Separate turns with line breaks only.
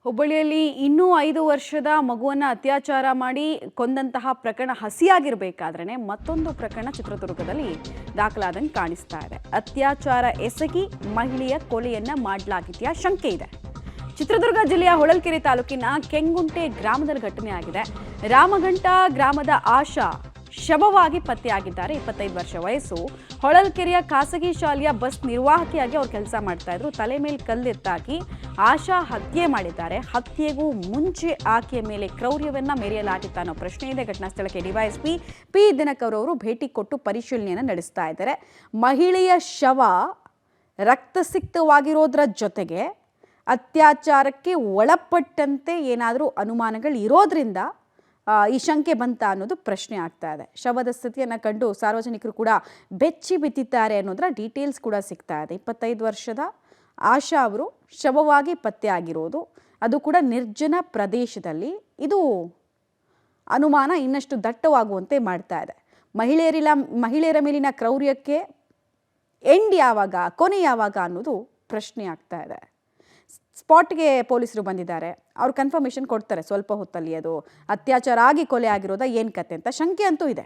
ಹುಬ್ಬಳ್ಳಿಯಲ್ಲಿ ಇನ್ನೂ 5 ವರ್ಷದ ಮಗುವನ್ನು ಅತ್ಯಾಚಾರ ಮಾಡಿ ಕೊಂದಂತಹ ಪ್ರಕರಣ ಹಸಿಯಾಗಿರಬೇಕಾದ್ರೆ ಮತ್ತೊಂದು ಪ್ರಕರಣ ಚಿತ್ರದುರ್ಗದಲ್ಲಿ ದಾಖಲಾದಂಗೆ ಕಾಣಿಸ್ತಾ ಇದೆ. ಅತ್ಯಾಚಾರ ಎಸಗಿ ಮಹಿಳೆಯ ಕೊಲೆಯನ್ನ ಮಾಡಲಾಗಿದೆಯಾ ಶಂಕೆ ಇದೆ. ಚಿತ್ರದುರ್ಗ ಜಿಲ್ಲೆಯ ಹೊಳಲ್ಕೆರೆ ತಾಲೂಕಿನ ಕೆಂಗುಂಟೆ ಗ್ರಾಮದಲ್ಲಿ ಘಟನೆ ಆಗಿದೆ. ರಾಮಘಂಟ ಗ್ರಾಮದ ಆಶಾ ಶವವಾಗಿ ಪತ್ತೆಯಾಗಿದ್ದಾರೆ. 25 ವರ್ಷ ವಯಸ್ಸು. ಹೊಳಲ್ಕೆರೆಯ ಖಾಸಗಿ ಶಾಲೆಯ ಬಸ್ ನಿರ್ವಾಹಕಿಯಾಗಿ ಅವರು ಕೆಲಸ ಮಾಡ್ತಾ ಇದ್ರು. ತಲೆ ಮೇಲೆ ಕಲ್ಲೆತ್ತಾಕಿ ಆಶಾ ಹತ್ಯೆ ಮಾಡಿದ್ದಾರೆ. ಹತ್ಯೆಗೂ ಮುಂಚೆ ಆಕೆಯ ಮೇಲೆ ಕ್ರೌರ್ಯವನ್ನ ಮೆರೆಯಲಾಗಿತ್ತ ಅನ್ನೋ ಪ್ರಶ್ನೆ ಇದೆ. ಘಟನಾ ಸ್ಥಳಕ್ಕೆ ಡಿವೈಎಸ್ಪಿ ಪಿ ದಿನಕರ್ ಅವರು ಭೇಟಿ ಕೊಟ್ಟು ಪರಿಶೀಲನೆಯನ್ನು ನಡೆಸ್ತಾ ಇದ್ದಾರೆ. ಮಹಿಳೆಯ ಶವ ರಕ್ತಸಿಕ್ತವಾಗಿರೋದ್ರ ಜೊತೆಗೆ ಅತ್ಯಾಚಾರಕ್ಕೆ ಒಳಪಟ್ಟಂತೆ ಏನಾದರೂ ಅನುಮಾನಗಳು ಇರೋದ್ರಿಂದ ಈ ಶಂಕೆ ಬಂತ ಅನ್ನೋದು ಪ್ರಶ್ನೆ ಆಗ್ತಾ ಇದೆ. ಶವದ ಸ್ಥಿತಿಯನ್ನು ಕಂಡು ಸಾರ್ವಜನಿಕರು ಕೂಡ ಬೆಚ್ಚಿ ಬಿದ್ದಿದ್ದಾರೆ ಅನ್ನೋದರ ಡೀಟೇಲ್ಸ್ ಕೂಡ ಸಿಗ್ತಾ ಇದೆ. 25 ವರ್ಷದ ಆಶಾ ಅವರು ಶವವಾಗಿ ಪತ್ತೆ ಆಗಿರೋದು, ಅದು ಕೂಡ ನಿರ್ಜನ ಪ್ರದೇಶದಲ್ಲಿ. ಇದು ಅನುಮಾನ ಇನ್ನಷ್ಟು ದಟ್ಟವಾಗುವಂತೆ ಮಾಡ್ತಾ ಇದೆ. ಮಹಿಳೆಯರ ಮೇಲಿನ ಕ್ರೌರ್ಯಕ್ಕೆ ಎಂಡ್ ಯಾವಾಗ, ಕೊನೆ ಯಾವಾಗ ಅನ್ನೋದು ಪ್ರಶ್ನೆ ಆಗ್ತಾ ಇದೆ. ಸ್ಪಾಟ್ಗೆ ಪೊಲೀಸರು ಬಂದಿದ್ದಾರೆ. ಅವ್ರು ಕನ್ಫರ್ಮೇಷನ್ ಕೊಡ್ತಾರೆ ಸ್ವಲ್ಪ ಹೊತ್ತಲ್ಲಿ ಅದು ಅತ್ಯಾಚಾರ ಆಗಿ ಕೊಲೆ ಆಗಿರೋದ ಏನು ಕತೆ ಅಂತ. ಶಂಕೆ ಅಂತೂ ಇದೆ.